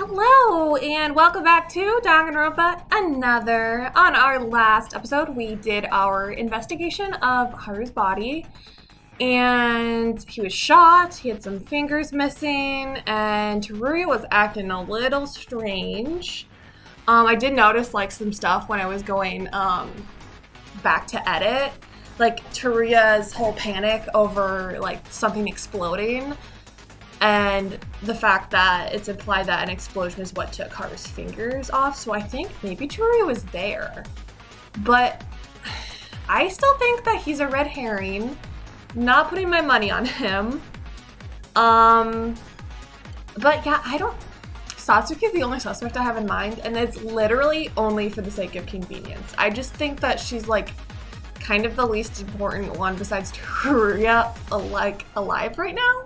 Hello, and welcome back to Danganronpa Another. On our last episode, we did our investigation of Haru's body, and he was shot, he had some fingers missing, and Teruya was acting a little strange. I did notice, some stuff when I was going, back to edit. Teruya's whole panic over, something exploding. And the fact that it's implied that an explosion is what took Haru's fingers off. So I think maybe Teruya was there. But I still think that he's a red herring. Not putting my money on him. But yeah, Satsuki is the only suspect I have in mind. And it's literally only for the sake of convenience. I just think that she's kind of the least important one besides Teruya alive right now.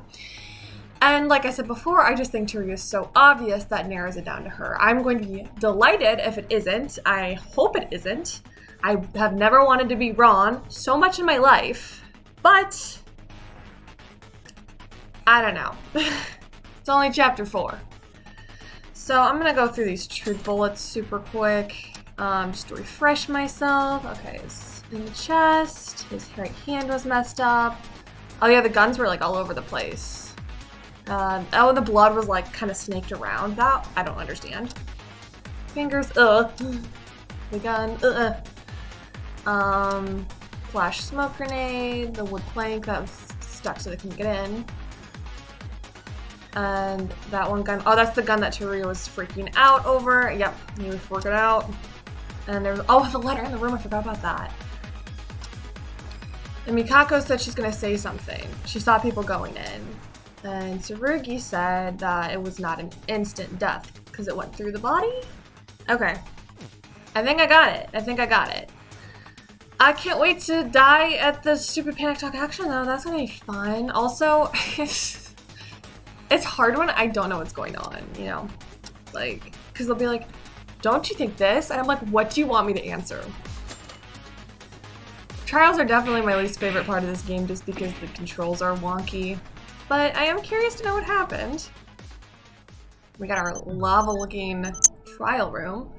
And like I said before, I just think Teruya is so obvious that narrows it down to her. I'm going to be delighted if it isn't. I hope it isn't. I have never wanted to be wrong so much in my life, but I don't know. It's only chapter 4. So I'm gonna go through these truth bullets super quick, just to refresh myself. Okay, it's in the chest. His right hand was messed up. Oh yeah, the guns were all over the place. The blood was kind of snaked around. That I don't understand. Fingers, The gun, Flash smoke grenade, the wood plank that was stuck so they couldn't get in. And that one gun, that's the gun that Teruya was freaking out over. Yep, he was working out. And there's, the letter in the room, I forgot about that. And Mikako said she's gonna say something. She saw people going in. And Tsurugi said that it was not an instant death because it went through the body? Okay. I think I got it. I can't wait to die at the stupid Panic Talk action though. That's gonna be fun. Also, it's hard when I don't know what's going on, because they'll be like, don't you think this? And I'm like, what do you want me to answer? Trials are definitely my least favorite part of this game just because the controls are wonky. But I am curious to know what happened. We got our lava-looking trial room.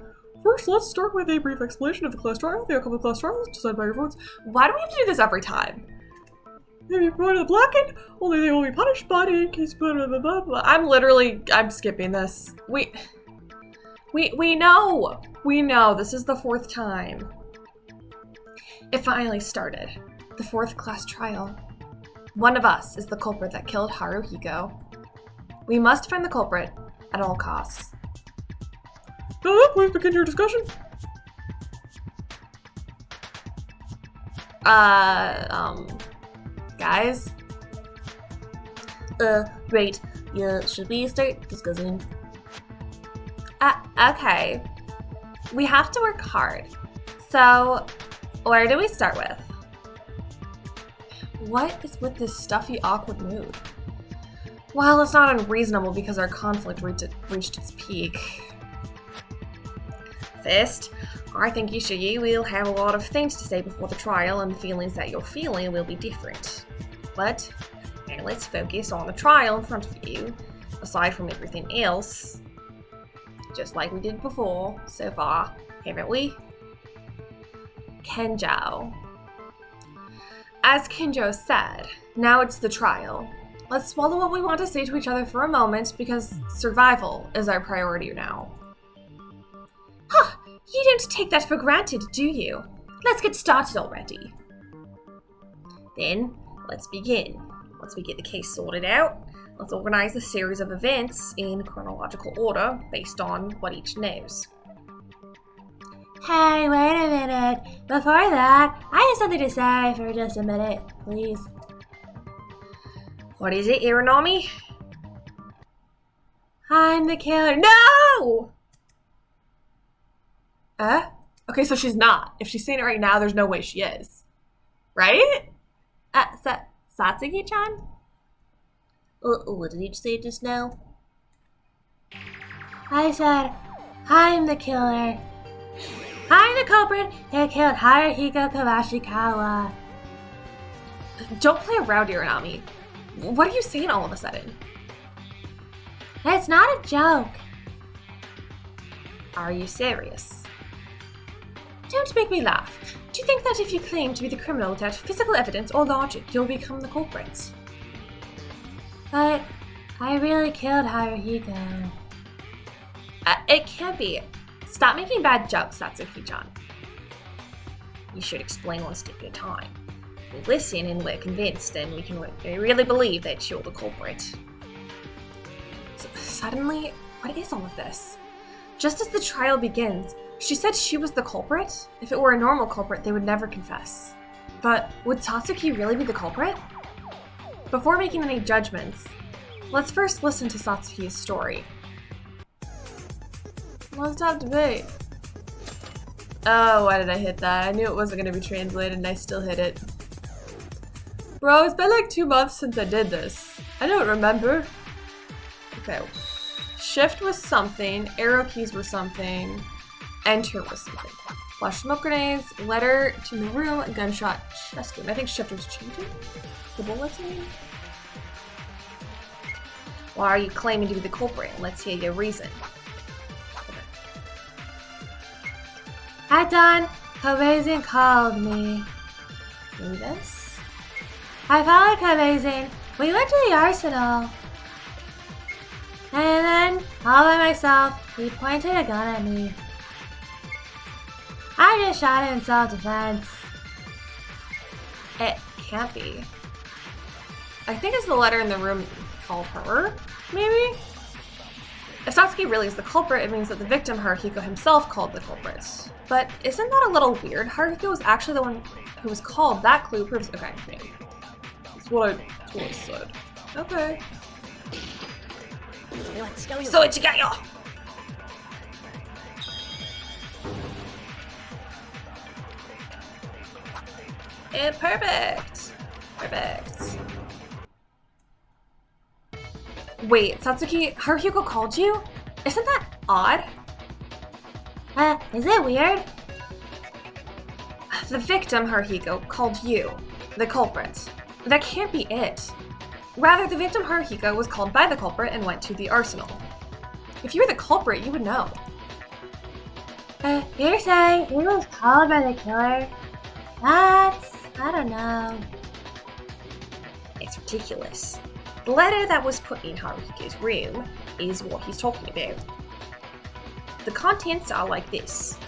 First, let's start with a brief explanation of the class trial. The outcome of the class trial is decided by your votes. Why do we have to do this every time? If you point the blackened, only they will be punished, but in case blah blah blah blah. I'm skipping this. We know. We know. This is the 4th time. It finally started. The 4th class trial. One of us is the culprit that killed Haruhiko. We must find the culprit at all costs. Please begin your discussion. Guys? Wait. Yeah, should we start discussing? Okay. We have to work hard. So, where do we start with? What is with this stuffy, awkward mood? Well, it's not unreasonable because our conflict reached its peak. First, I think you will have a lot of things to say before the trial, and the feelings that you're feeling will be different. But, now let's focus on the trial in front of you, aside from everything else. Just like we did before, so far, haven't we? Kenjo. As Kenjo said, now it's the trial. Let's swallow what we want to say to each other for a moment because survival is our priority now. Huh, you don't take that for granted, do you? Let's get started already. Then, let's begin. Once we get the case sorted out, let's organize a series of events in chronological order based on what each knows. Hey, wait a minute. Before that, I have something to say for just a minute, please. What is it, Iranami? I'm the killer. No! Okay, so she's not. If she's saying it right now, there's no way she is. Right? Satsuki-chan? What did you say just now? I said, I'm the killer. I'm the culprit who killed Haruhiko Kawashikawa. Don't play around, Iranami. What are you saying all of a sudden? It's not a joke. Are you serious? Don't make me laugh. Do you think that if you claim to be the criminal without physical evidence or logic, you'll become the culprit? But I really killed Haruhiko. It can't be. Stop making bad jokes, Satsuki-chan. You should explain one step at a time. If we listen and we're convinced, then we can really believe that you're the culprit. So, suddenly, what is all of this? Just as the trial begins, she said she was the culprit? If it were a normal culprit, they would never confess. But would Satsuki really be the culprit? Before making any judgments, let's first listen to Satsuki's story. Let's have debate. Oh, why did I hit that? I knew it wasn't going to be translated and I still hit it. Bro, it's been like 2 months since I did this. I don't remember. Okay. Shift was something, arrow keys were something, enter was something. Flash smoke grenades, letter to the room, gunshot, chest wound. I think shift was changing? The bullets, I mean? Why are you claiming to be the culprit? Let's hear your reason. At dawn, Kobazin called me. Maybe this? I followed Kobazin. We went to the arsenal. And then, all by myself, he pointed a gun at me. I just shot him in self-defense. It can't be. I think it's the letter in the room called her, maybe? If Satsuki really is the culprit, it means that the victim, Haruhiko himself, called the culprit. But isn't that a little weird? Haruhiko was actually the one who was called. That clue proves... Okay, maybe. That's what I said. Okay. So what you got, y'all? Perfect. Perfect. Wait, Satsuki, Haruhiko called you? Isn't that odd? Is it weird? The victim, Haruhiko, called you, the culprit. That can't be it. Rather, the victim, Haruhiko, was called by the culprit and went to the arsenal. If you were the culprit, you would know. You're saying he was called by the killer? I don't know. It's ridiculous. The letter that was put in Haruhiko's room is what he's talking about. The contents are like this.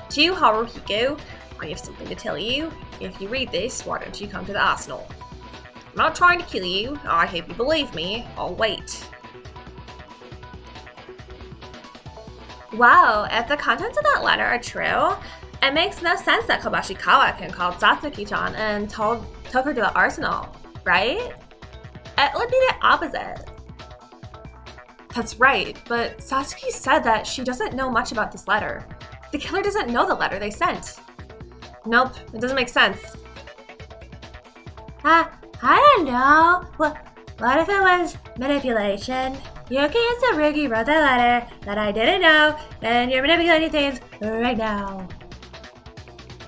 To Haruhiko, I have something to tell you. If you read this, why don't you come to the arsenal? I'm not trying to kill you. I hope you believe me. I'll wait. Wow, if the contents of that letter are true, it makes no sense that Kobashi-kawa called Satsuki-chan and took her to the arsenal, right? It would be the opposite. That's right, but Satsuki said that she doesn't know much about this letter. The killer doesn't know the letter they sent. Nope, it doesn't make sense. I don't know. What if it was manipulation? Yuki and Tsurugi wrote that letter that I didn't know, and you're manipulating things right now.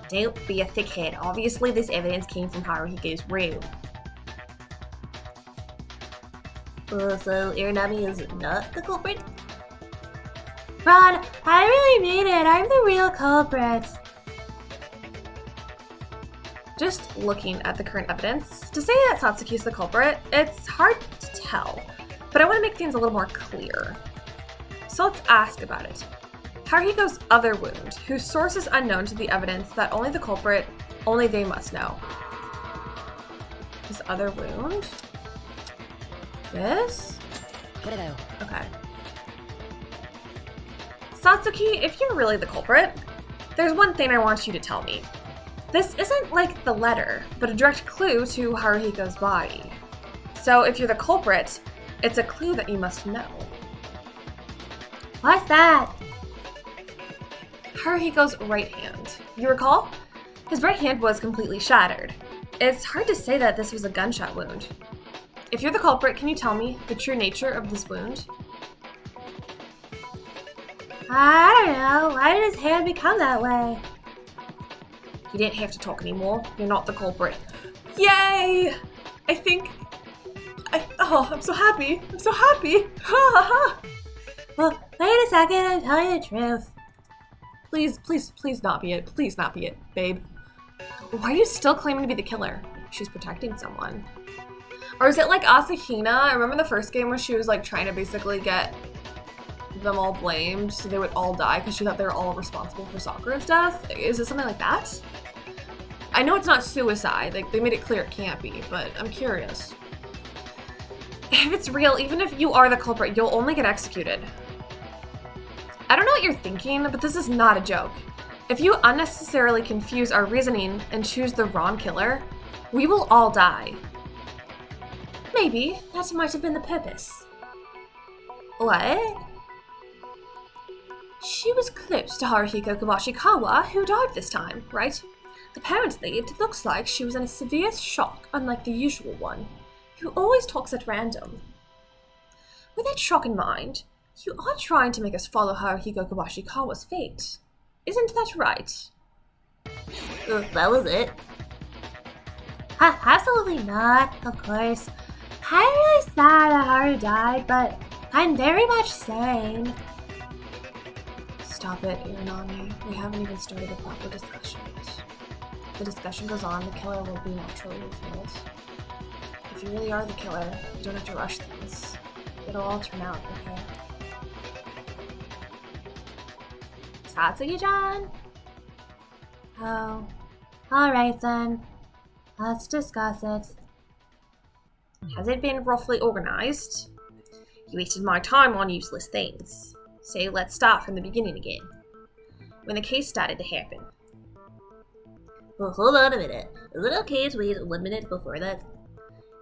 Don't be a thickhead. Obviously, this evidence came from Haruhiko's room. So Irinami is not the culprit? Ron, I really mean it. I'm the real culprit. Just looking at the current evidence, to say that Satsuki is the culprit, it's hard to tell, but I want to make things a little more clear. So let's ask about it. Haruhiko's other wound, whose source is unknown to the evidence that only the culprit, only they must know. His other wound? This? Okay. Satsuki, if you're really the culprit, there's one thing I want you to tell me. This isn't like the letter, but a direct clue to Haruhiko's body. So if you're the culprit, it's a clue that you must know. What's that? Haruhiko's right hand. You recall? His right hand was completely shattered. It's hard to say that this was a gunshot wound. If you're the culprit, can you tell me the true nature of this wound? I don't know. Why did his hand become that way? You didn't have to talk anymore. You're not the culprit. Yay! I'm so happy. I'm so happy. Well, wait a second. I'm telling the truth. Please not be it. Please not be it, babe. Why are you still claiming to be the killer? She's protecting someone. Or is it like Asahina? I remember the first game where she was like trying to basically get them all blamed so they would all die because she thought they were all responsible for Sakura's death. Is it something like that? I know it's not suicide. Like, they made it clear it can't be, but I'm curious. If it's real, even if you are the culprit, you'll only get executed. I don't know what you're thinking, but this is not a joke. If you unnecessarily confuse our reasoning and choose the wrong killer, we will all die. Maybe that might have been the purpose. What? She was close to Haruhiko Kawashikawa, who died this time, right? Apparently, it looks like she was in a severe shock, unlike the usual one, who always talks at random. With that shock in mind, you are trying to make us follow Haruhiko Kawashikawa's fate. Isn't that right? That was it? Absolutely not, of course. I'm really sad that Haru died, but I'm very much sane. Stop it, Iranami. We haven't even started a proper discussion yet. The discussion goes on, the killer will be naturally revealed. If you really are the killer, you don't have to rush things. It'll all turn out, okay? Satsuki-chan? Oh, alright then. Let's discuss it. Has it been roughly organized? You wasted my time on useless things. So let's start from the beginning again. When the case started to happen. Well, hold on a minute. Is it okay to wait 1 minute before that?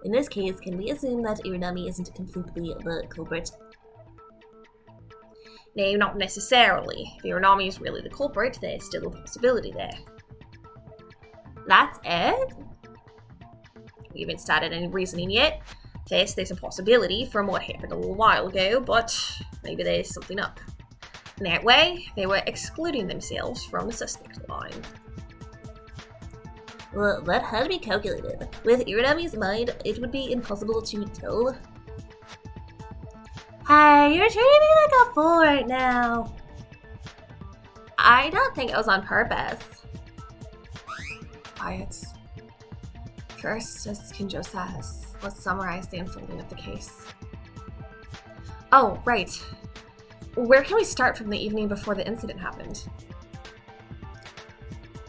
In this case, can we assume that Iranami isn't completely the culprit? No, not necessarily. If Iranami is really the culprit, there's still a possibility there. That's it? We haven't started any reasoning yet. Yes, there's a possibility from what happened a little while ago, but maybe there's something up. In that way, they were excluding themselves from the suspect line. Well, that had to be calculated. With Iranami's mind, it would be impossible to tell. Hey, you're treating me like a fool right now. I don't think it was on purpose. Quiet. First, as Kinjo says, let's summarize the unfolding of the case. Oh, right. Where can we start from the evening before the incident happened?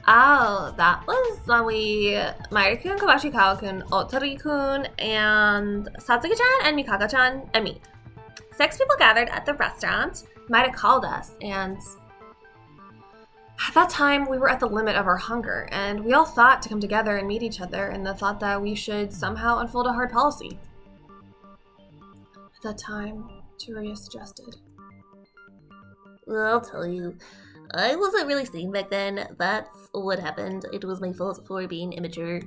Oh, that was when Mairi-kun, Kawashikawa-kun, Otori-kun, and Satsuki-chan and Mikako-chan and me. 6 people gathered at the restaurant. Maida called us, and at that time we were at the limit of our hunger, and we all thought to come together and meet each other in the thought that we should somehow unfold a hard policy. At that time, Teruya suggested. Well, I'll tell you. I wasn't really sane back then. That's what happened. It was my fault for being immature.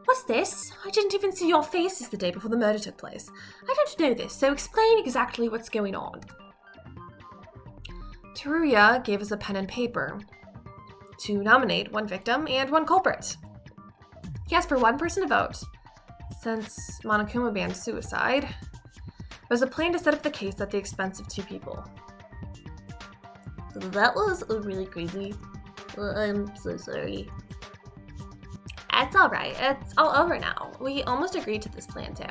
What's this? I didn't even see your faces the day before the murder took place. I don't know this, so explain exactly what's going on. Teruya gave us a pen and paper to nominate 1 victim and 1 culprit. He asked for 1 person to vote. Since Monokuma banned suicide, there was a plan to set up the case at the expense of 2 people. That was really crazy. Well, I'm so sorry. It's alright. It's all over now. We almost agreed to this plan too.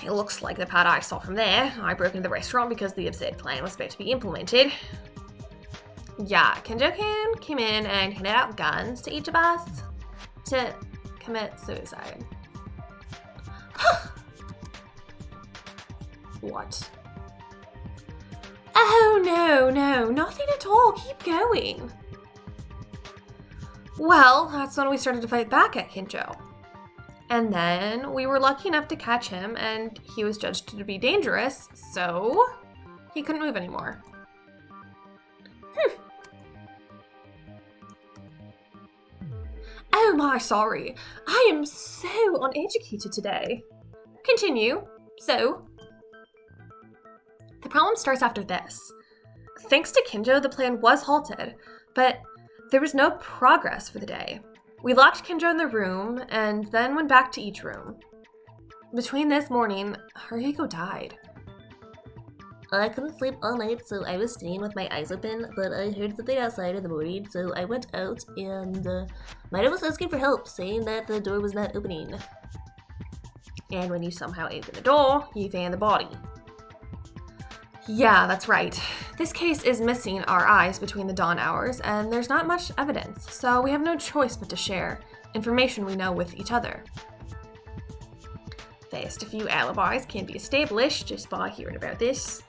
It looks like the part I saw from there. I broke into the restaurant because the absurd plan was about to be implemented. Yeah, Kinjo-kun came in and handed out guns to each of us to commit suicide. What? Oh, no, nothing at all. Keep going. Well, that's when we started to fight back at Kinjo. And then we were lucky enough to catch him, and he was judged to be dangerous, so he couldn't move anymore. Oh my, sorry. I am so uneducated today. Continue. So, the problem starts after this. Thanks to Kinjo, the plan was halted, but there was no progress for the day. We locked Kinjo in the room and then went back to each room. Between this morning, Haruhiko died. I couldn't sleep all night, so I was staying with my eyes open, but I heard something outside in the morning, so I went out, and my dad was asking for help, saying that the door was not opening. And when you somehow open the door, you found the body. Yeah, that's right. This case is missing our eyes between the dawn hours, and there's not much evidence, so we have no choice but to share information we know with each other. First, a few alibis can be established just by hearing about this.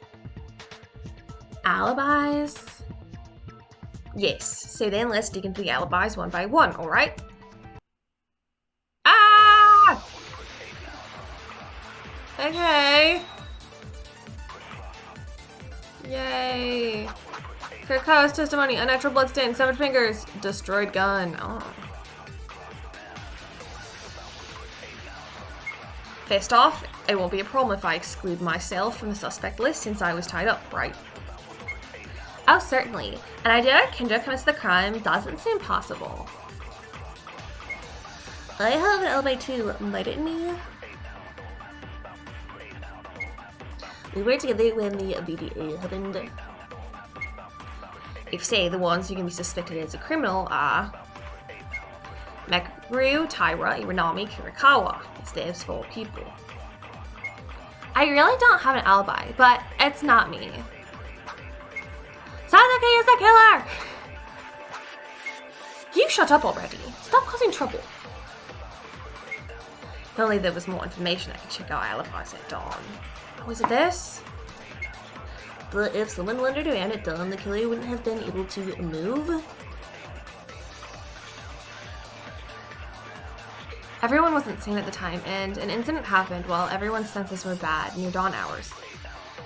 Alibis? Yes, so then let's dig into the alibis one by one, alright? Ah! Okay. Yay. Kurakawa's testimony, unnatural bloodstain, severed fingers, destroyed gun. Oh. First off, it won't be a problem if I exclude myself from the suspect list since I was tied up, right? Oh, certainly. An idea that Kinjo commits the crime doesn't seem possible. I have an alibi too, mightn't we? We were together when the BDA happened. If, say, the ones who can be suspected as a criminal are Mekaru, Taira, Iranami, Kurakawa. There's 4 people. I really don't have an alibi, but it's not me. Satsuki is the killer! You shut up already. Stop causing trouble. If only there was more information, I could check out alibis at dawn. Was it this? But if someone wandered around at dawn, the killer wouldn't have been able to move? Everyone wasn't sane at the time, and an incident happened while everyone's senses were bad near dawn hours.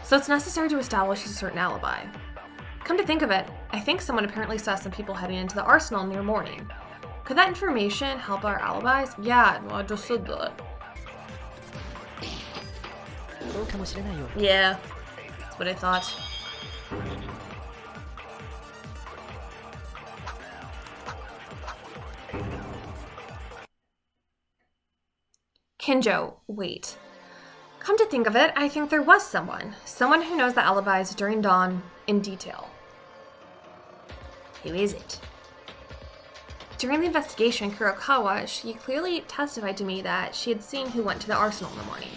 So it's necessary to establish a certain alibi. Come to think of it, I think someone apparently saw some people heading into the arsenal near morning. Could that information help our alibis? Yeah, well, I just said that. Yeah, that's what I thought. Kinjo, wait. Come to think of it, I think there was someone who knows the alibis during dawn in detail. Who is it? During the investigation, Kurakawa, she clearly testified to me that she had seen who went to the arsenal in the morning.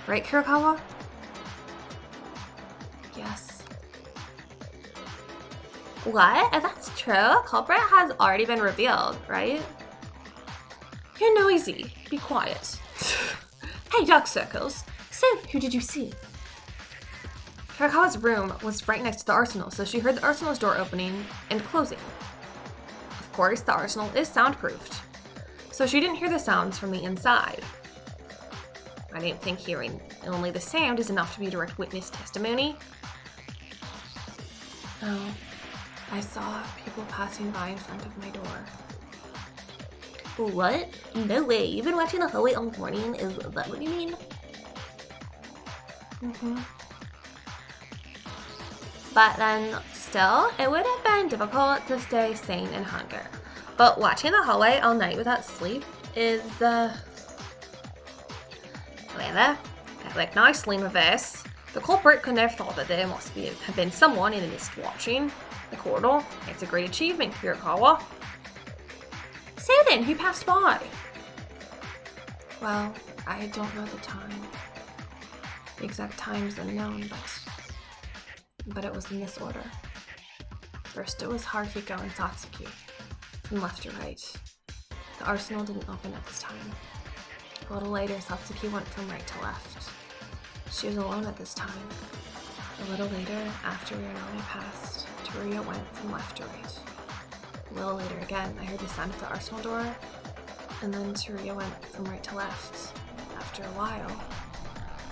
Right, Kurakawa? Yes. What? If that's true, a culprit has already been revealed, right? You're noisy. Be quiet. Hey, Dark Circles. So, who did you see? Kurakawa's room was right next to the arsenal, so she heard the arsenal's door opening and closing. Of course, the arsenal is soundproofed, so she didn't hear the sounds from the inside. I didn't think hearing only the sound is enough to be direct witness testimony. Oh, I saw people passing by in front of my door. What? No way. You've been watching the hallway all morning? Is that what you mean? Mm-hmm. But then, still, it would have been difficult to stay sane in hunger. But watching the hallway all night without sleep is, However, like nicely in reverse, the culprit couldn't have thought that there must have been someone in the mist watching the corridor. It's a great achievement, Kurakawa. So then, who passed by? Well, I don't know the time. The exact time's unknown, but it was in this order. First, it was Haruhiko and Satsuki, from left to right. The arsenal didn't open at this time. A little later, Satsuki went from right to left. She was alone at this time. A little later, after Iranami passed, Teruya went from left to right. A little later again, I heard the sound of the arsenal door, and then Teruya went from right to left. After a while,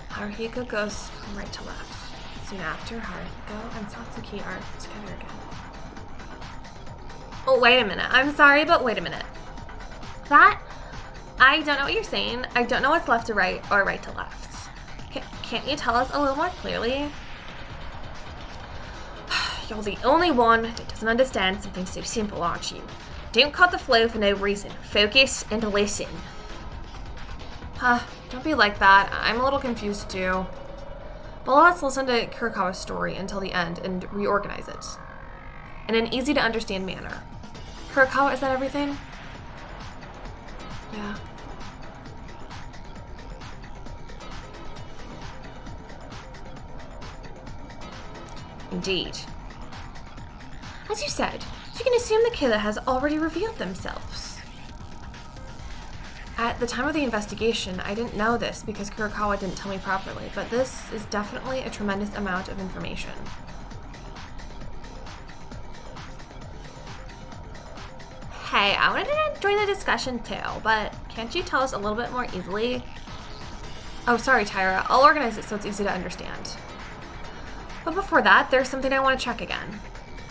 Haruhiko goes from right to left. Soon after, Haruhiko and Satsuki are together again. Oh, wait a minute. I'm sorry, but wait a minute. I don't know what you're saying. I don't know what's left to right or right to left. Can't you tell us a little more clearly? You're the only one that doesn't understand something so simple, aren't you? Don't cut the flow for no reason. Focus and listen. Don't be like that. I'm a little confused too. Well, let's listen to Kurokawa's story until the end and reorganize it in an easy-to-understand manner. Kurokawa, is that everything? Yeah. Indeed. As you said, you can assume the killer has already revealed themselves. At the time of the investigation, I didn't know this because Kurokawa didn't tell me properly, but this is definitely a tremendous amount of information. Hey, I wanted to join the discussion too, but can't you tell us a little bit more easily? Oh, sorry, Tyra. I'll organize it so it's easy to understand. But before that, there's something I want to check again.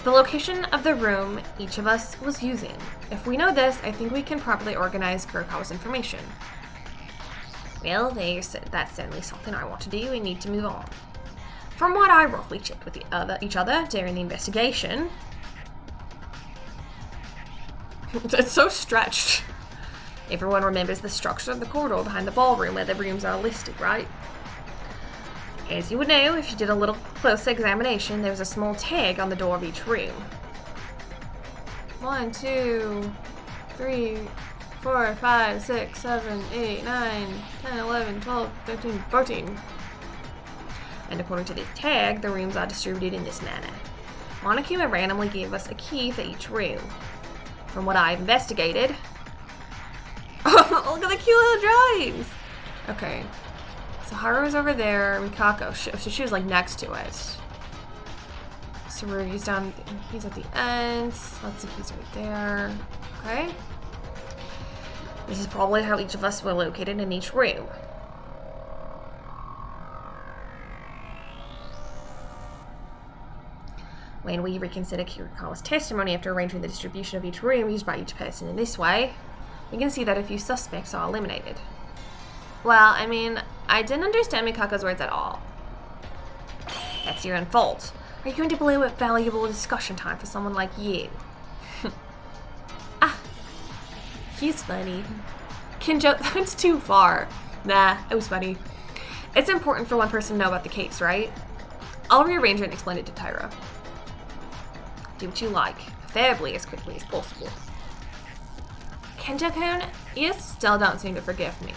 The location of the room each of us was using. If we know this, I think we can properly organize Kurokawa's information. Well, that's certainly something I want to do. We need to move on. From what I roughly checked with each other during the investigation... It's so stretched. Everyone remembers the structure of the corridor behind the ballroom where the rooms are listed, right? As you would know, if you did a little closer examination, there was a small tag on the door of each room. 1, 2, 3, 4, 5, 6, 7, 8, 9, 10, 11, 12, 13, 14. And according to this tag, the rooms are distributed in this manner. Monokuma randomly gave us a key for each room. From what I've investigated... Look at the cute little drawings! Okay. So Haru's over there, Mikako, so she was like next to it. Tsurugi's down, he's at the end, Satsuki's right there. Okay. This is probably how each of us were located in each room. When we reconsider Kurokawa's testimony after arranging the distribution of each room used by each person in this way, we can see that a few suspects are eliminated. Well, I mean, I didn't understand Mikako's words at all. That's your own fault. Are you going to blow up valuable discussion time for someone like you? He's funny. Kinjo, that's too far. Nah, it was funny. It's important for one person to know about the case, right? I'll rearrange it and explain it to Tyra. Do what you like, preferably as quickly as possible. Kinjo-kun, you still don't seem to forgive me.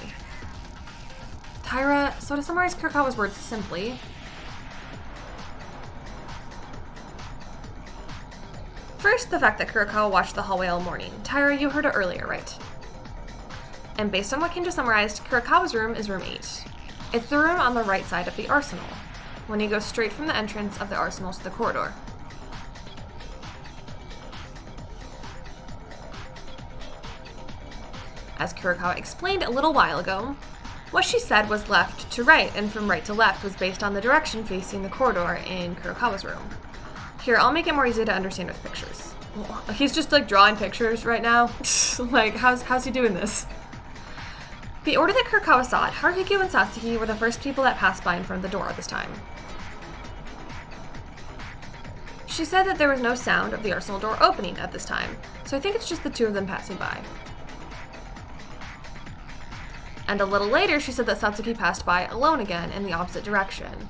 Tyra, so to summarize Kurokawa's words simply, first, the fact that Kurokawa watched the hallway all morning. Tyra, you heard it earlier, right? And based on what Kinjo summarized, Kurokawa's room is room 8. It's the room on the right side of the arsenal, when you go straight from the entrance of the arsenal to the corridor. As Kurokawa explained a little while ago, what she said was left to right and from right to left was based on the direction facing the corridor in Kurokawa's room. Here, I'll make it more easy to understand with pictures. He's just like drawing pictures right now. Like, how's he doing this? The order that Kurokawa saw it, Haruhiko and Satsuki were the first people that passed by in front of the door at this time. She said that there was no sound of the arsenal door opening at this time, so I think it's just the two of them passing by. And a little later, she said that Satsuki passed by alone again in the opposite direction.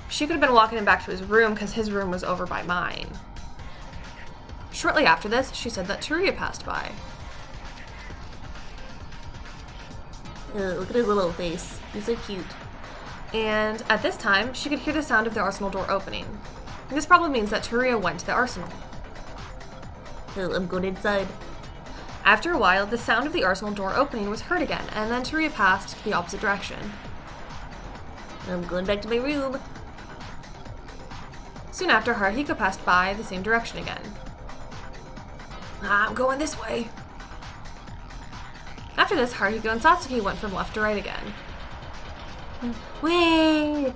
She could have been walking him back to his room because his room was over by mine. Shortly after this, she said that Teruya passed by. Look at his little face. He's so cute. And at this time, she could hear the sound of the arsenal door opening. This probably means that Teruya went to the arsenal. I'm going inside. After a while, the sound of the arsenal door opening was heard again, and then Teruya passed to the opposite direction. I'm going back to my room. Soon after, Haruhiko passed by the same direction again. I'm going this way. After this, Haruhiko and Satsuki went from left to right again. Whee! And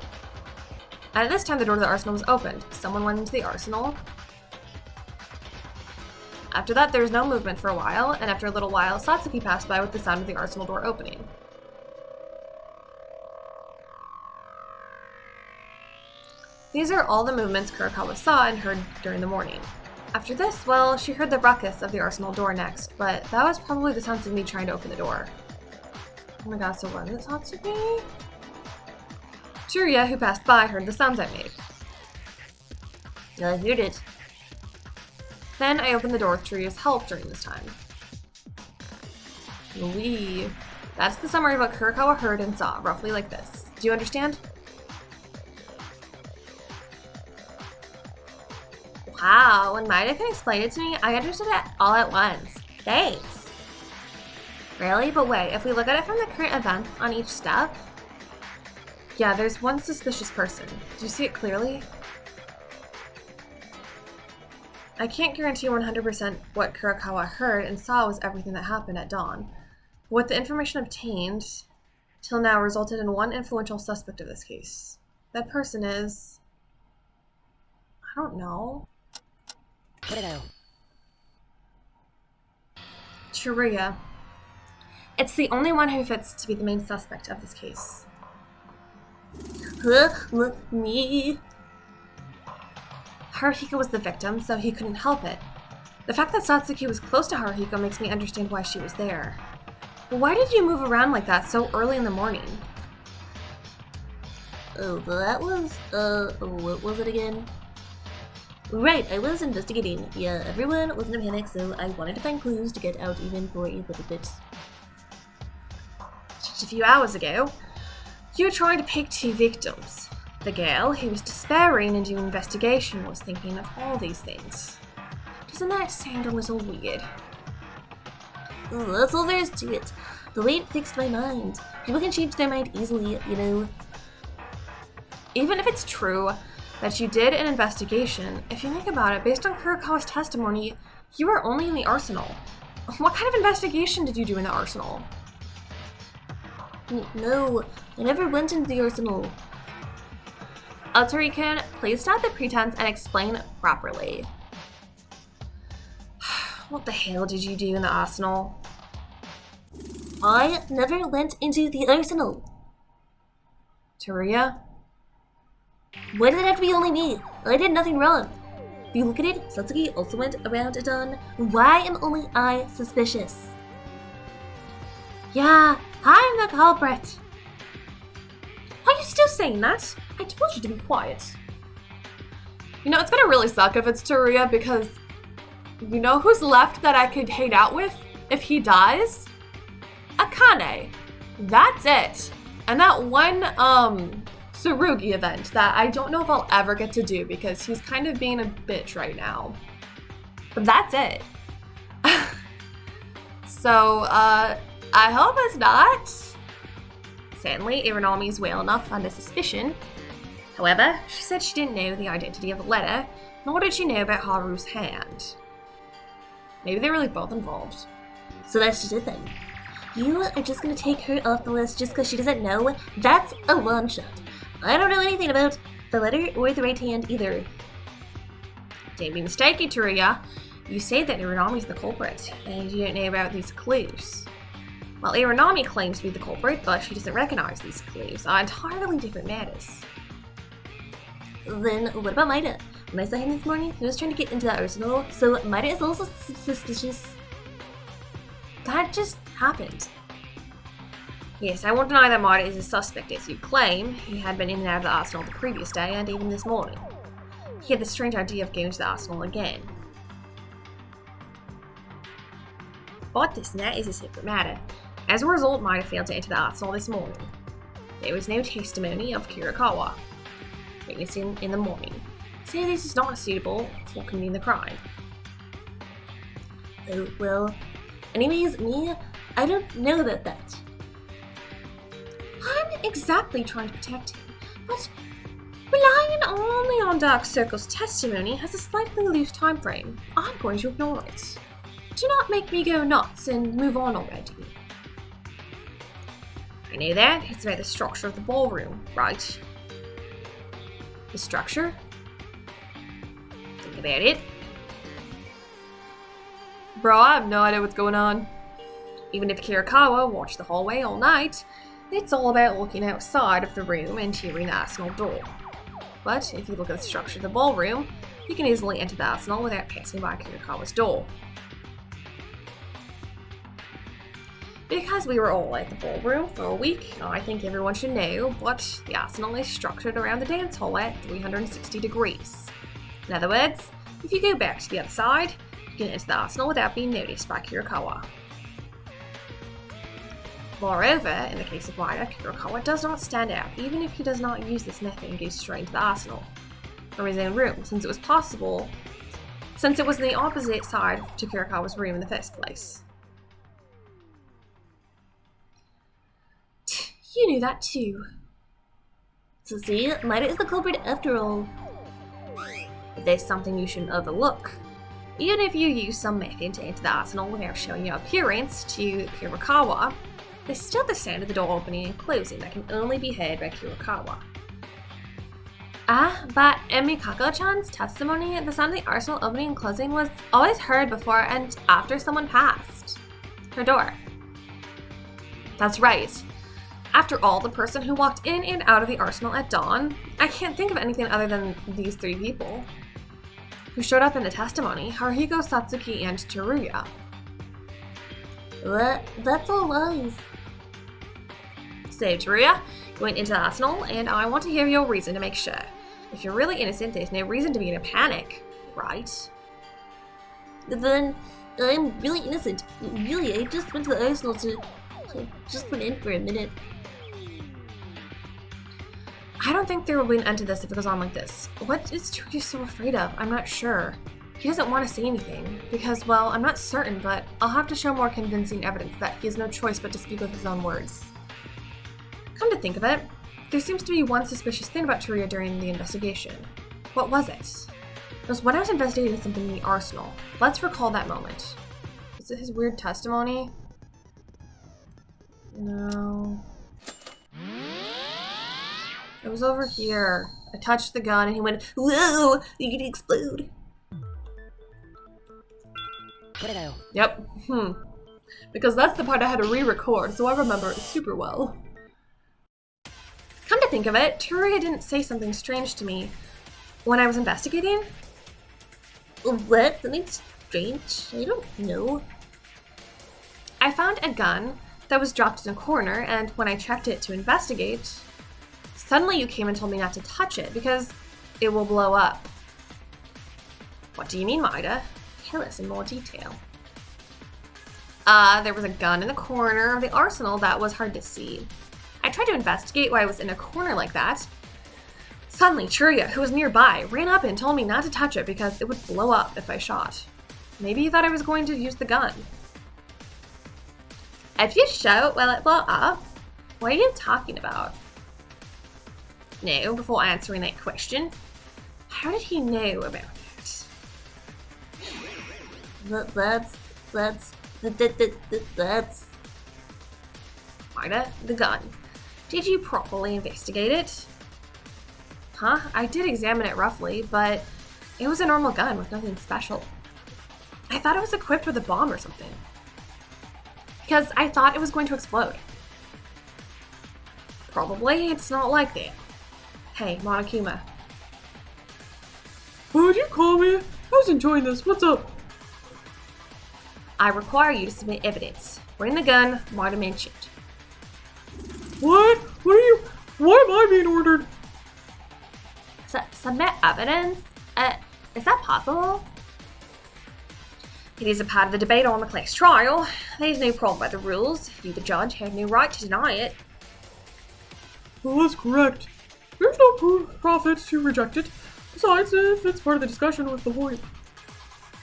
at this time, the door to the arsenal was opened. Someone went into the arsenal. After that, there was no movement for a while, and after a little while, Satsuki passed by with the sound of the arsenal door opening. These are all the movements Kurokawa saw and heard during the morning. After this, well, she heard the ruckus of the arsenal door next, but that was probably the sounds of me trying to open the door. Oh my god, so was it Satsuki? Teruya, who passed by, heard the sounds I made. I heard it. Then I opened the door with Teruya's help during this time. That's the summary of what Kurokawa heard and saw, roughly like this. Do you understand? Wow, when Maida can explain it to me, I understood it all at once. Thanks. Really? But wait, if we look at it from the current events on each step... Yeah, there's one suspicious person. Do you see it clearly? I can't guarantee 100% what Kurokawa heard and saw was everything that happened at dawn. But what the information obtained till now resulted in one influential suspect of this case. That person is... I don't know. Teruya. It's the only one who fits to be the main suspect of this case. Me? Haruhiko was the victim, so he couldn't help it. The fact that Satsuki was close to Haruhiko makes me understand why she was there. But why did you move around like that so early in the morning? Oh, that was, what was it again? Right, I was investigating. Yeah, everyone was in a panic, so I wanted to find clues to get out even for a little bit. Just a few hours ago, you were trying to pick two victims. The girl who was despairing and doing an investigation was thinking of all these things. Doesn't that sound a little weird? Oh, that's all there is to it. The way it fixed my mind. People can change their mind easily, you know. Even if it's true that you did an investigation, if you think about it, based on Kurokawa's testimony, you were only in the arsenal. What kind of investigation did you do in the arsenal? No, I never went into the arsenal. Alterican, please stop the pretense and explain properly. What the hell did you do in the arsenal? I never went into the arsenal. Teruya? Why did it have to be only me? I did nothing wrong. If you look at it, Satsuki also went around at dawn. Why am only I suspicious? Yeah, I'm the culprit. Are you still saying that? I told you to be quiet. You know, it's gonna really suck if it's Teruya because you know who's left that I could hang out with if he dies? Akane. That's it. And that one, Tsurugi event that I don't know if I'll ever get to do because he's kind of being a bitch right now. But that's it. So, I hope it's not. Sadly, Iranami is well enough under suspicion. However, she said she didn't know the identity of the letter, nor did she know about Haru's hand. Maybe they're really both involved. So that's just it then. You are just gonna take her off the list just because she doesn't know? That's a long shot. I don't know anything about the letter or the right hand either. Don't be mistaken, Teruya. You say that Iranami's the culprit, and you don't know about these clues. Well, Iranami claims to be the culprit, but she doesn't recognize these clues on entirely different matters. Then what about Maida? When I saw him this morning, he was trying to get into the arsenal, so Maida is also suspicious. That just happened. Yes, I won't deny that Maida is a suspect, as you claim. He had been in and out of the arsenal the previous day and even this morning. He had the strange idea of going to the arsenal again. But this now is a separate matter. As a result, Maida failed to enter the arsenal this morning. There was no testimony of Kurokawa witnessing in the morning, so this is not suitable for committing the crime. Oh, well, anyways, me, I don't know about that. I'm exactly trying to protect him, but relying only on Dark Circle's testimony has a slightly loose time frame. I'm going to ignore it. Do not make me go nuts and move on already. I know that. It's about the structure of the ballroom, right? The structure? Think about it. Bro, I have no idea what's going on. Even if Kurokawa watched the hallway all night, it's all about looking outside of the room and hearing the arsenal door. But if you look at the structure of the ballroom, you can easily enter the arsenal without passing by Kurokawa's door. Because we were all at the ballroom for a week, I think everyone should know, but the arsenal is structured around the dance hall at 360 degrees. In other words, if you go back to the other side, you can enter the arsenal without being noticed by Kirikawa. Moreover, in the case of Maida, Kirikawa does not stand out, even if he does not use this method and goes straight into the arsenal from his own room, since it was in the opposite side to Kirikawa's room in the first place. You knew that too. So see, Maida is the culprit after all. But there's something you shouldn't overlook. Even if you use some method to enter the arsenal without showing your appearance to Kirikawa, there's still the sound of the door opening and closing that can only be heard by Kirikawa. But in Mikako-chan's testimony, the sound of the arsenal opening and closing was always heard before and after someone passed her door. That's right. After all, the person who walked in and out of the arsenal at dawn, I can't think of anything other than these three people who showed up in the testimony: Haruhiko, Satsuki, and Teruya. That's all lies. So, Teruya, you went into the arsenal, and I want to hear your reason to make sure. If you're really innocent, there's no reason to be in a panic, right? Then, I'm really innocent. Really, I just went to the arsenal to just went in for a minute. I don't think there will be an end to this if it goes on like this. What is Teruya so afraid of? I'm not sure. He doesn't want to say anything, because, well, I'm not certain, but I'll have to show more convincing evidence that he has no choice but to speak with his own words. Come to think of it, there seems to be one suspicious thing about Teruya during the investigation. What was it? It was when I was investigating something in the arsenal. Let's recall that moment. Is it his weird testimony? No. It was over here. I touched the gun and he went, "Whoa, you could explode." Yep. Because that's the part I had to re-record, so I remember it super well. Come to think of it, Teruya didn't say something strange to me when I was investigating. What? Something strange? I don't know. I found a gun that was dropped in a corner, and when I checked it to investigate, suddenly you came and told me not to touch it because it will blow up. What do you mean, Maida? Tell us in more detail. There was a gun in the corner of the arsenal that was hard to see. I tried to investigate why it was in a corner like that. Suddenly, Teruya, who was nearby, ran up and told me not to touch it because it would blow up if I shot. Maybe he thought I was going to use the gun. If you shout, will it blow up? What are you talking about? No, before answering that question, how did he know about that? That's... Maida, the gun. Did you properly investigate it? Huh? I did examine it roughly, but it was a normal gun with nothing special. I thought it was equipped with a bomb or something. Because I thought it was going to explode. Probably it's not like that. Hey, Monokuma. What'd you call me? I was enjoying this. What's up? I require you to submit evidence. Bring the gun Maida mentioned. What? Why am I being ordered? Submit evidence? Is that possible? It is a part of the debate on the class trial. There's no problem by the rules. You, the judge, have no right to deny it. Well, that's correct. There's no profit to reject it. Besides, if it's part of the discussion, what's the point?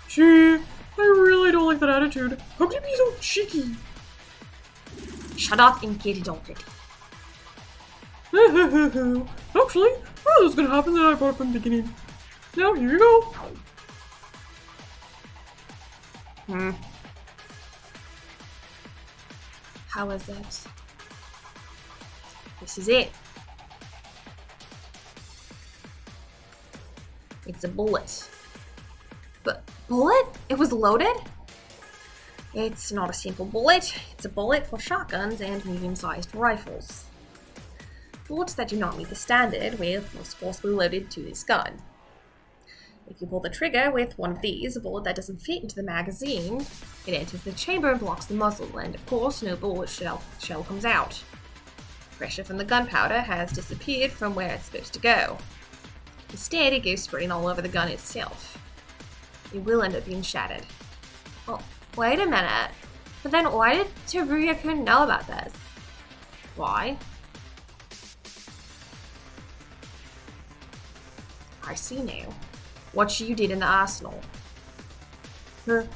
Gee, I really don't like that attitude. How can you be so cheeky? Shut up and get it already. Actually, I knew this was gonna happen that I brought it from the beginning. Now, here you go. How is it? This is it. It's a bullet. But bullet? It was loaded? It's not a simple bullet. It's a bullet for shotguns and medium-sized rifles. Bullets that do not meet the standard were forcibly loaded to this gun. If you pull the trigger with one of these, a bullet that doesn't fit into the magazine, it enters the chamber and blocks the muzzle, and of course no bullet shell comes out. Pressure from the gunpowder has disappeared from where it's supposed to go. Instead, it goes spraying all over the gun itself. It will end up being shattered. Well, wait a minute. But then why did Teruya-kun know about this? Why? I see now. What you did in the arsenal. Oh,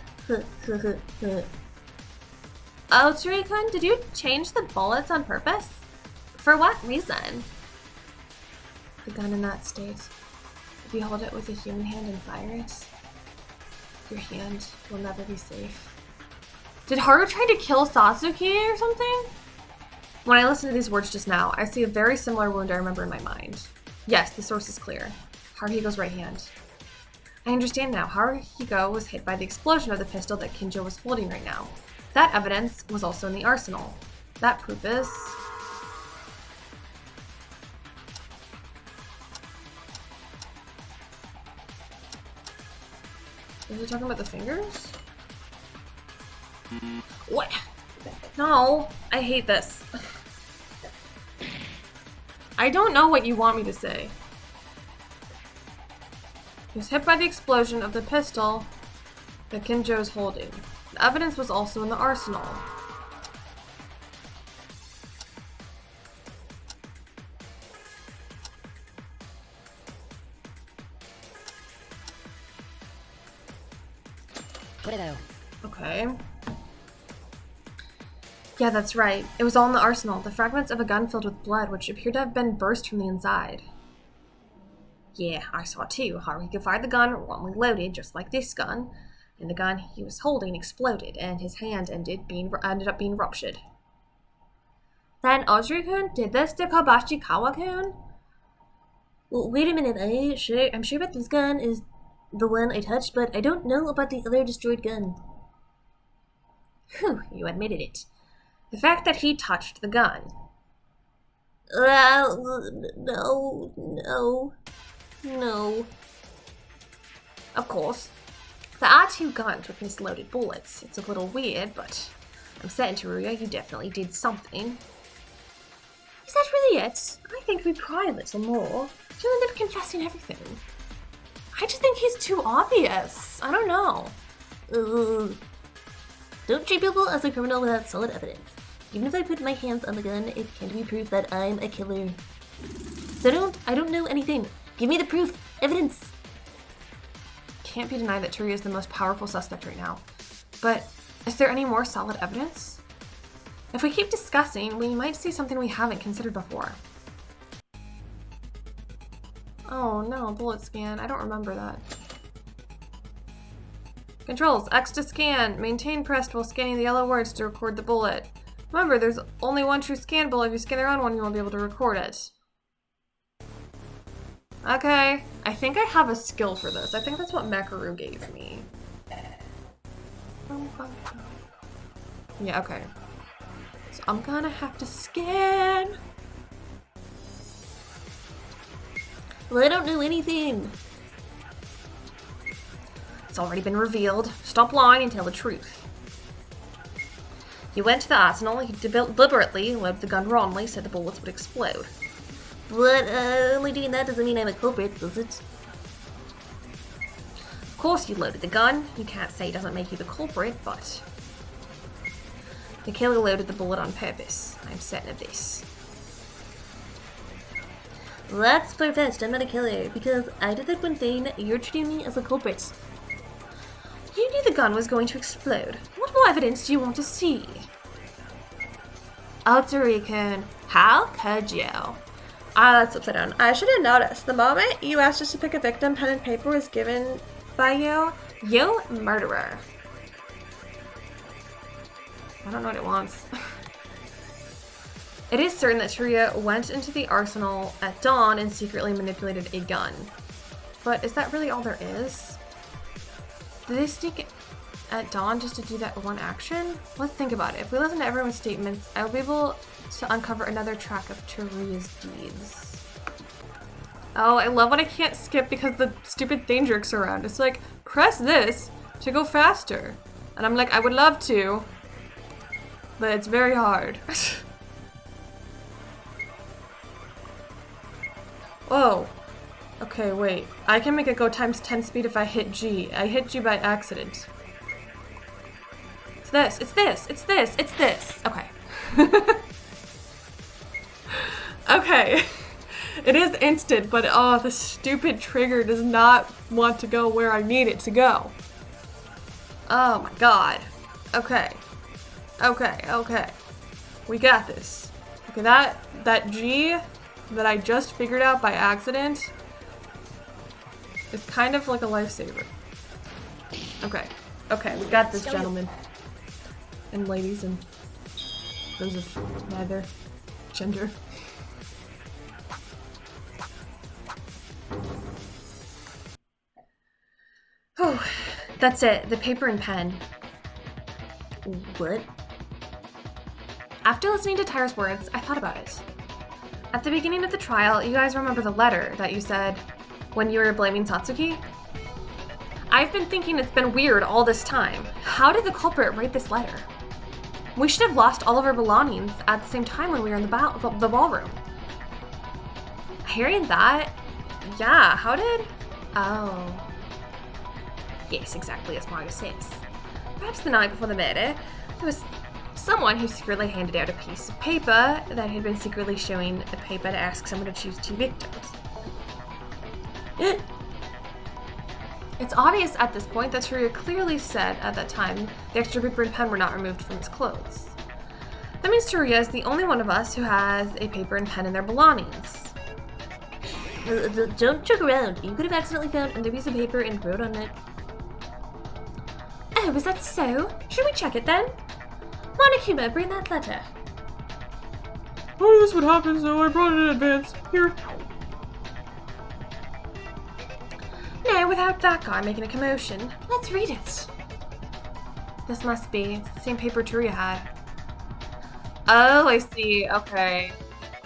Teruya-kun, did you change the bullets on purpose? For what reason? The gun in that state. If you hold it with a human hand and fire it, your hand will never be safe. Did Haru try to kill Satsuki or something? When I listen to these words just now, I see a very similar wound I remember in my mind. Yes, the source is clear. Haruhiko's right hand. I understand now. Haruhiko was hit by the explosion of the pistol that Kinjo was holding right now. That evidence was also in the arsenal. That proof is... Is he talking about the fingers? What? No, I hate this. I don't know what you want me to say. He was hit by the explosion of the pistol that Kinjo is holding. The evidence was also in the arsenal. Okay. Yeah, that's right. It was all in the arsenal. The fragments of a gun filled with blood, which appeared to have been burst from the inside. Yeah, I saw too. Haruhiko fired the gun, wrongly loaded, just like this gun, and the gun he was holding exploded, and his hand ended up being ruptured. Then Ozuri-kun did this to Kobashi-kawa-kun? Well, wait a minute. I'm sure about this gun is the one I touched, but I don't know about the other destroyed gun. Whew, you admitted it. The fact that he touched the gun. No. Of course. There are two guns with misloaded bullets. It's a little weird, but I'm certain, Teruya, you definitely did something. Is that really it? I think we pry a little more. You'll end up confessing everything. I just think he's too obvious. I don't know. Don't treat people as a criminal without solid evidence. Even if I put my hands on the gun, it can't be proof that I'm a killer. So I don't know anything. Give me the proof. Evidence. Can't be denied that Teruya is the most powerful suspect right now. But is there any more solid evidence? If we keep discussing, we might see something we haven't considered before. Oh no, bullet scan. I don't remember that. Controls, X to scan. Maintain pressed while scanning the yellow words to record the bullet. Remember, there's only one true scannable. If you scan the wrong one, you won't be able to record it. Okay, I think I have a skill for this. I think that's what Makaru gave me. Yeah, okay. So I'm gonna have to scan. Well, I don't know anything. It's already been revealed. Stop lying and tell the truth. He went to the arsenal. He deliberately loaded the gun wrongly so the bullets would explode. But only doing that doesn't mean I'm a culprit, does it? Of course you loaded the gun. You can't say it doesn't make you the culprit, but... The killer loaded the bullet on purpose. I'm certain of this. That's perfect. I'm not a killer, because I did that one thing. You're treating me as a culprit. You knew the gun was going to explode. What more evidence do you want to see? Teruya-kun, how could you? That's upside down. I should have noticed. The moment you asked us to pick a victim, pen and paper was given by you. You murderer. I don't know what it wants. It is certain that Teruya went into the arsenal at dawn and secretly manipulated a gun. But is that really all there is? Did they sneak at dawn just to do that one action? Let's think about it. If we listen to everyone's statements, I'll be able to uncover another track of Teruya's deeds. Oh, I love when I can't skip because the stupid thing jerks around. It's like, press this to go faster. And I'm like, I would love to, but it's very hard. Whoa. Okay, wait. I can make it go times 10 speed if I hit G. I hit G by accident. It's this, it's this, it's this, it's this. Okay. Okay. It is instant, but oh, the stupid trigger does not want to go where I need it to go. Oh my god. Okay. Okay, okay. We got this. Okay, that G that I just figured out by accident is kind of like a lifesaver. Okay. Okay, we got this, gentlemen. And ladies and those of neither gender. Oh, that's it. The paper and pen. What? After listening to Tyra's words, I thought about it. At the beginning of the trial, you guys remember the letter that you said when you were blaming Satsuki? I've been thinking it's been weird all this time. How did the culprit write this letter? We should have lost all of our belongings at the same time when we were in the ballroom. Hearing that, yeah, how did? Oh. Yes, exactly as Marga says. Perhaps the night before the murder, there was someone who secretly handed out a piece of paper that had been secretly showing the paper to ask someone to choose 2 victims. It's obvious at this point that Teruya clearly said at that time the extra paper and pen were not removed from his clothes. That means Teruya is the only one of us who has a paper and pen in their belongings. Don't joke around. You could have accidentally found another piece of paper and wrote on it. Oh, is that so? Should we check it then? Monokuma, bring that letter. I knew this would happen, so I brought it in advance. Here. No, without that guy making a commotion. Let's read it. This must be. It's the same paper Teruya had. Oh, I see. Okay.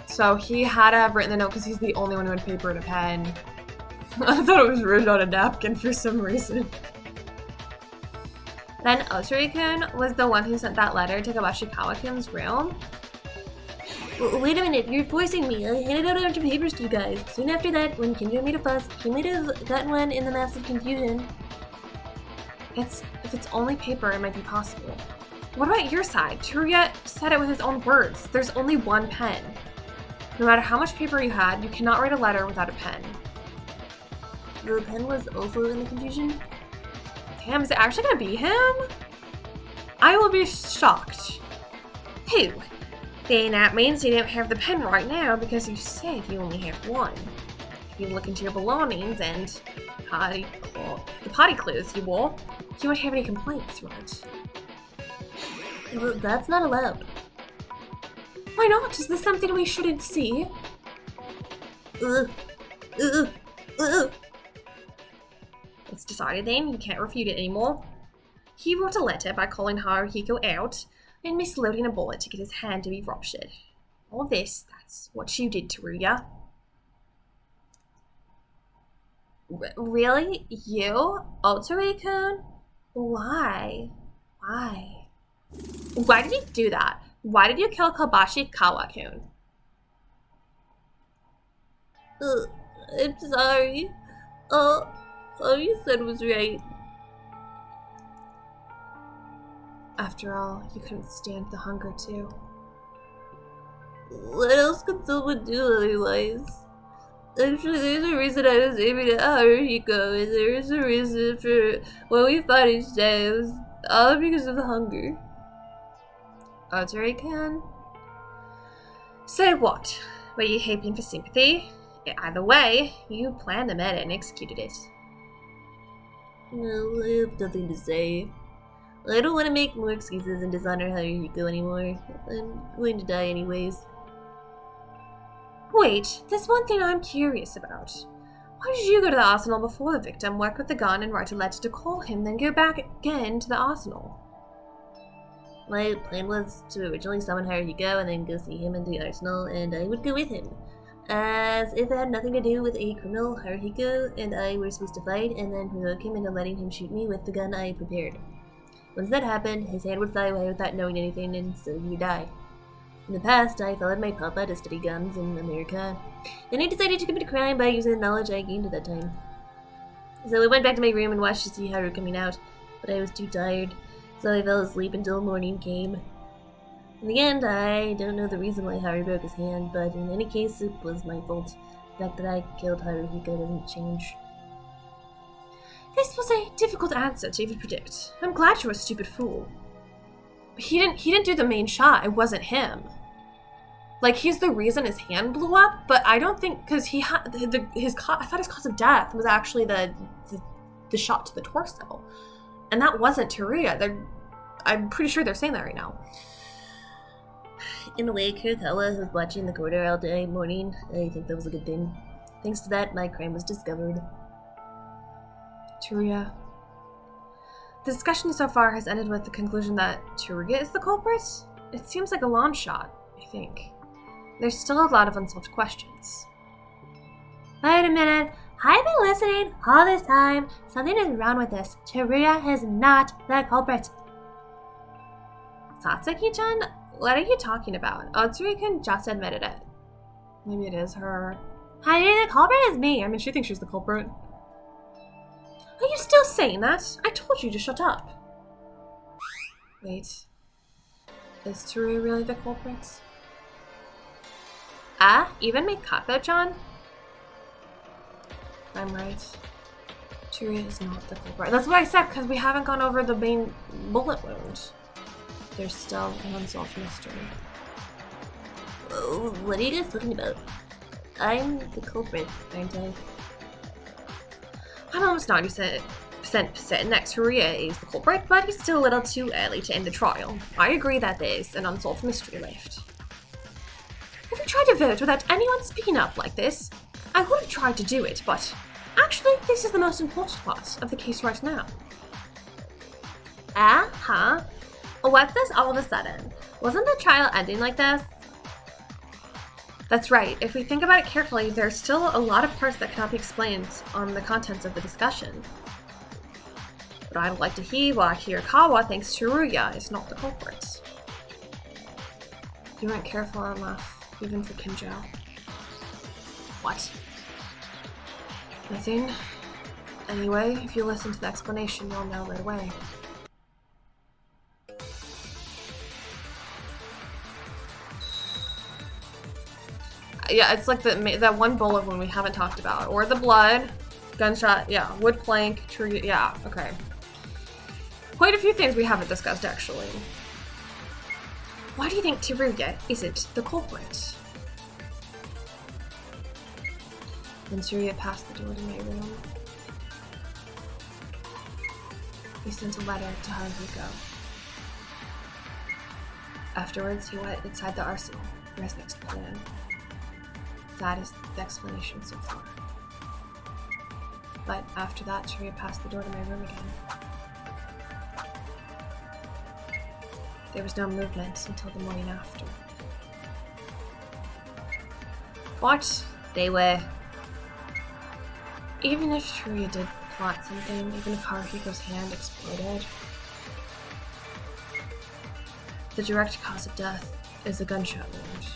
So he had to have written the note because he's the only one who had paper and a pen. I thought it was written on a napkin for some reason. Then Otori-kun was the one who sent that letter to Kabashikawa-kun's room. Wait a minute, you're forcing me. I handed out a bunch of papers to you guys. Soon after that, when Kendra made a fuss, he might have gotten one in the massive confusion. If it's only paper, it might be possible. What about your side? Teruya said it with his own words. There's only one pen. No matter how much paper you had, you cannot write a letter without a pen. The pen was also in the confusion? Damn, is it actually gonna be him? I will be shocked. Who? Then that means you don't have the pen right now because you said you only have one. If you look into your belongings and the potty clothes you wore, you won't have any complaints, right? That's not allowed. Why not? Is this something we shouldn't see? It's decided then, you can't refute it anymore. He wrote a letter by calling Haruhiko out and misloading a bullet to get his hand to be ruptured. All this, that's what you did, Teruya. Really? You? Otori-kun? Why? Why? Why did you do that? Why did you kill Kabashikawa-kun? I'm sorry. All you said was right. After all, you couldn't stand the hunger too. What else could someone do otherwise? Actually, there's a reason I was aiming at Haruhiko, and there's a reason for when we fought each day. It was all because of the hunger. Otori-kun? So what? Were you hoping for sympathy? Either way, you planned the murder and executed it. No, I have nothing to say. I don't want to make more excuses and dishonor Haruhiko anymore. I'm going to die anyways. Wait, there's one thing I'm curious about. Why did you go to the arsenal before the victim, work with the gun, and write a letter to call him, then go back again to the arsenal? My plan was to originally summon Haruhiko and then go see him in the arsenal, and I would go with him. As if it had nothing to do with a criminal, Haruhiko and I were supposed to fight, and then provoke him into letting him shoot me with the gun I prepared. Once that happened, his hand would fly away without knowing anything, and so he would die. In the past, I followed my papa to study guns in America. Then I decided to commit a crime by using the knowledge I gained at that time. So I went back to my room and watched to see Haru coming out, but I was too tired, so I fell asleep until morning came. In the end, I don't know the reason why Haru broke his hand, but in any case, it was my fault. The fact that I killed Haruhiko doesn't change. This was a difficult answer to even predict. I'm glad you're a stupid fool. He didn't do the main shot. It wasn't him. Like, he's the reason his hand blew up, but I don't think, because he had I thought his cause of death was actually the shot to the torso, and that wasn't Teruya. I'm pretty sure they're saying that right now. In a way, Kurokawa was watching the corridor all day morning. I think that was a good thing. Thanks to that, my crime was discovered. Teruya. The discussion so far has ended with the conclusion that Teruya is the culprit. It seems like a long shot, I think. There's still a lot of unsolved questions. Wait a minute. I've been listening all this time. Something is wrong with this. Teruya is not the culprit. Satsuki-chan? What are you talking about? Otsuri-kun just admitted it. Maybe it is her. I mean, the culprit is me. I mean, she thinks she's the culprit. Are you still saying that? I told you to shut up. Wait. Is Teruya really the culprit? Even Mikako-chan? I'm right. Teruya is not the culprit. That's what I said, because we haven't gone over the main bullet wound. There's still an unsolved mystery. Oh, what are you guys talking about? I'm the culprit, aren't I? I'm almost 90% certain that Teruya is the culprit, but it's still a little too early to end the trial. I agree that there's an unsolved mystery left. If we tried to vote without anyone speaking up like this, I would have tried to do it, but actually, this is the most important part of the case right now. What's this all of a sudden? Wasn't the trial ending like this? That's right. If we think about it carefully, there's still a lot of parts that cannot be explained on the contents of the discussion. But I'd like to hear why Hirakawa thinks Teruya is not the culprit. You weren't careful enough, even for Kimjo. What? Nothing. Anyway, if you listen to the explanation, you'll know right away. Yeah, it's like that one bullet wound we haven't talked about. Or the blood, gunshot, yeah, wood plank, tree, yeah, okay. Quite a few things we haven't discussed, actually. Why do you think Teruya isn't the culprit? When Teruya passed the door to my room, he sent a letter to Haruhiko. Afterwards, he went inside the arsenal for his next plan. That is the explanation so far. But after that, Teruya passed the door to my room again. There was no movement until the morning after. But they were... Even if Teruya did plot something, even if Haruhiko's hand exploded, the direct cause of death is a gunshot wound.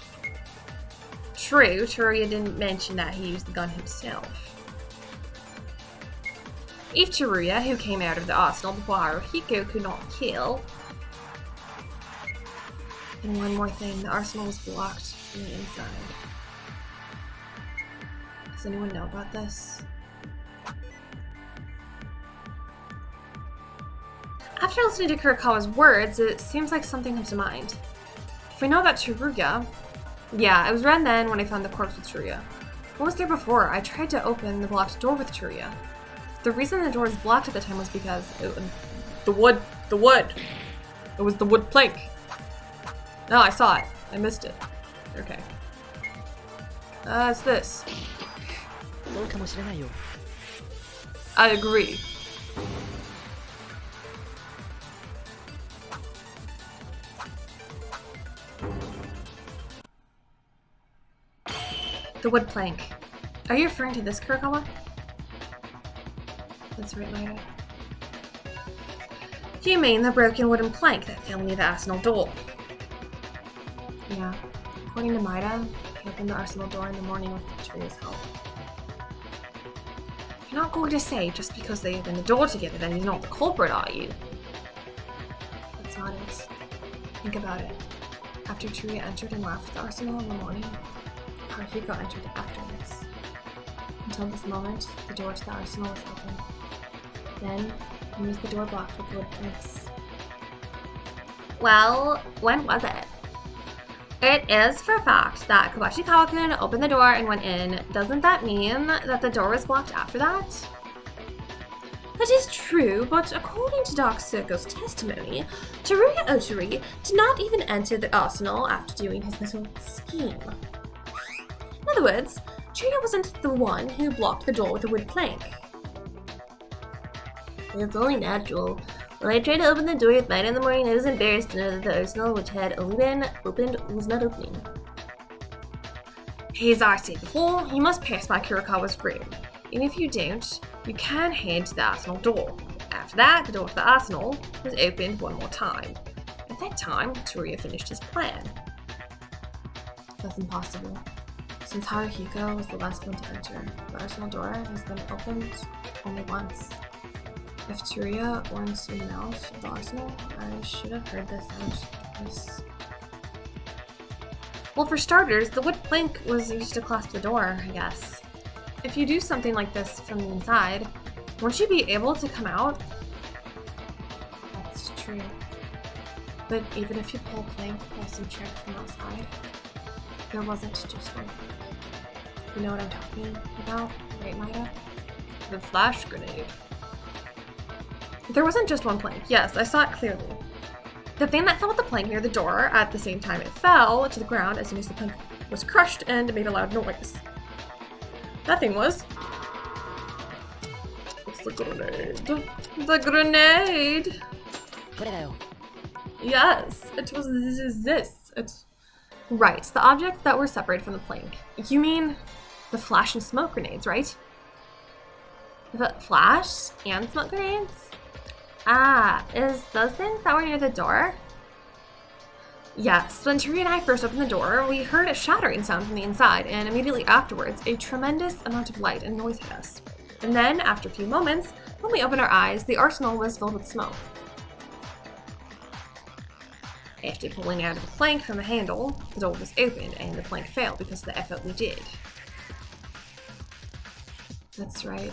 True, Teruya didn't mention that he used the gun himself. If Teruya, who came out of the arsenal before Haruhiko, could not kill... And one more thing, the arsenal was blocked from the inside. Does anyone know about this? After listening to Kurokawa's words, it seems like something comes to mind. If we know about Teruya... Yeah, it was around then when I found the corpse with Teruya. What was there before? I tried to open the blocked door with Teruya. The reason the door was blocked at the time was because... The wood! It was the wood plank! No, I saw it. I missed it. Okay. It's this. I agree. The wood plank. Are you referring to this Kurokawa? That's right, Maida. You mean the broken wooden plank that fell near the arsenal door? Yeah. According to Maida, he opened the arsenal door in the morning with Teruya's help. You're not going to say just because they opened the door together that he's not the culprit, are you? That's not it. Think about it. After Teruya entered and left the arsenal in the morning, Haruhiko entered afterwards. Until this moment, the door to the arsenal was open. Then, he was the door blocked with wood planks. Well, when was it? It is for a fact that Kobashi-kawa-kun opened the door and went in. Doesn't that mean that the door was blocked after that? That is true, but according to Dark Circle's testimony, Teruya Otori did not even enter the arsenal after doing his little scheme. In other words, Teruya wasn't the one who blocked the door with a wood plank. It's only natural. When I tried to open the door with Maida in the morning, I was embarrassed to know that the arsenal, which had only been opened, was not opening. As I said before, you must pass by Kurokawa's room. And if you don't, you can head to the arsenal door. After that, the door to the arsenal was opened one more time. At that time, Teruya finished his plan. That's impossible. Since Haruhiko was the last one to enter, the arsenal door has been opened only once. If Teruya went in and out of the arsenal, I should have heard this out twice. Well, for starters, the wood plank was used to clasp the door, I guess. If you do something like this from the inside, won't you be able to come out? That's true. But even if you pull a plank by some trick from outside, there wasn't just one plank. You know what I'm talking about, right, Maida? The flash grenade. There wasn't just one plank. Yes, I saw it clearly. The thing that fell with the plank near the door at the same time it fell to the ground as soon as the plank was crushed and made a loud noise. That thing was... It's the grenade. The grenade! Yes, it was this. It's... Right, the objects that were separated from the plank. You mean the flash and smoke grenades, right? The flash and smoke grenades? Ah, is those things that were near the door? Yes, when Teruya and I first opened the door, we heard a shattering sound from the inside, and immediately afterwards, a tremendous amount of light and noise hit us. And then, after a few moments, when we opened our eyes, the arsenal was filled with smoke. After pulling out of the plank from the handle, the door was opened, and the plank fell because of the effort we did. That's right.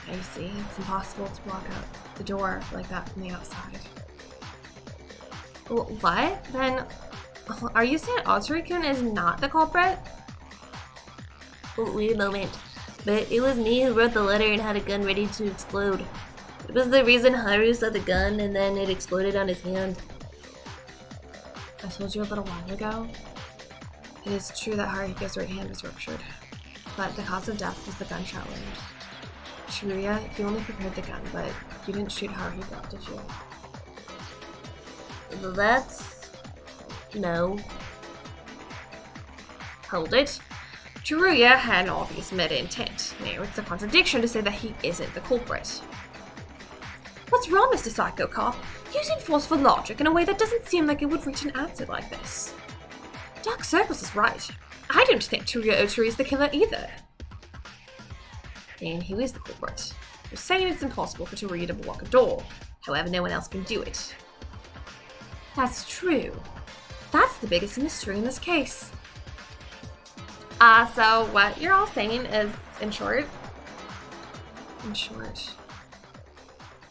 I see. It's impossible to block out the door like that from the outside. What? Then, are you saying Otori-kun is not the culprit? Oh, wait a moment. But it was me who wrote the letter and had a gun ready to explode. It was the reason Haru saw the gun and then it exploded on his hand. I told you a little while ago. It is true that Haruhiko's right hand was ruptured, but the cause of death was the gunshot wound. Teruya, you only prepared the gun, but you didn't shoot Haruhiko, did you? That's... no. Hold it. Teruya had an obvious meta intent. Now, it's a contradiction to say that he isn't the culprit. What's wrong, Mr. Psycho Cop? Using forceful logic in a way that doesn't seem like it would reach an answer like this. Dark Circles is right. I don't think Teruya Otori is the killer either. Then who is the culprit? You're saying it's impossible for Teruya to block a door. However, no one else can do it. That's true. That's the biggest mystery in this case. So what you're all saying is, in short,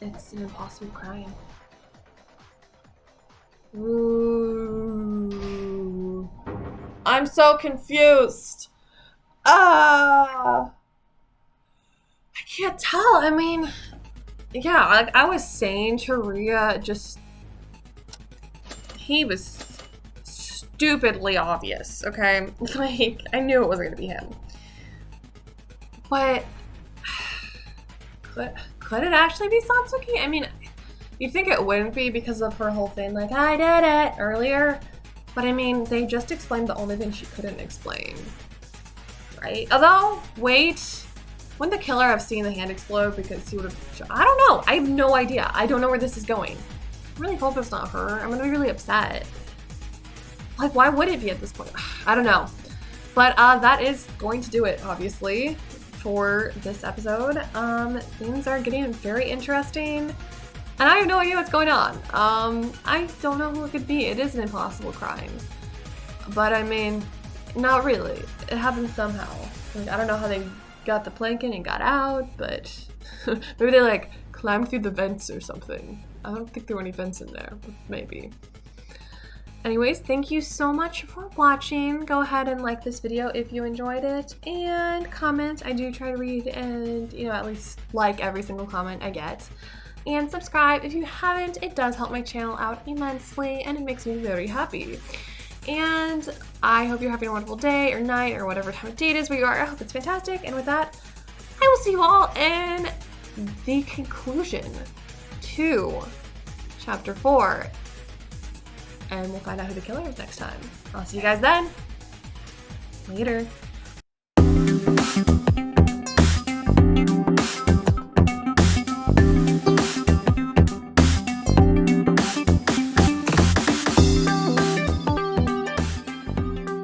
it's an impossible crime. Ooh. I'm so confused. I can't tell. I mean, yeah, like I was saying, Teruya just... He was stupidly obvious, okay? Like, I knew it wasn't gonna be him. But... Could it actually be Satsuki? I mean, you'd think it wouldn't be because of her whole thing, like, I did it, earlier. But I mean, they just explained the only thing she couldn't explain. right? Although, wait. Wouldn't the killer have seen the hand explode because he would have... I don't know. I have no idea. I don't know where this is going. I really hope it's not her. I'm gonna be really upset. Like, why would it be at this point? I don't know. But that is going to do it, obviously, for this episode. Things are getting very interesting. And I have no idea what's going on. I don't know who it could be. It is an impossible crime. But I mean, not really. It happened somehow. Like, I don't know how they got the plank in and got out, but maybe they like climbed through the vents or something. I don't think there were any vents in there, but maybe. Anyways, thank you so much for watching. Go ahead and like this video if you enjoyed it, and comment. I do try to read and, you know, at least like every single comment I get. And subscribe if you haven't. It does help my channel out immensely, and it makes me very happy. And I hope you're having a wonderful day or night or whatever time of day it is where you are. I hope it's fantastic. And with that, I will see you all in the conclusion to Chapter 4. And we'll find out who the killer is next time. I'll see you guys then. Later.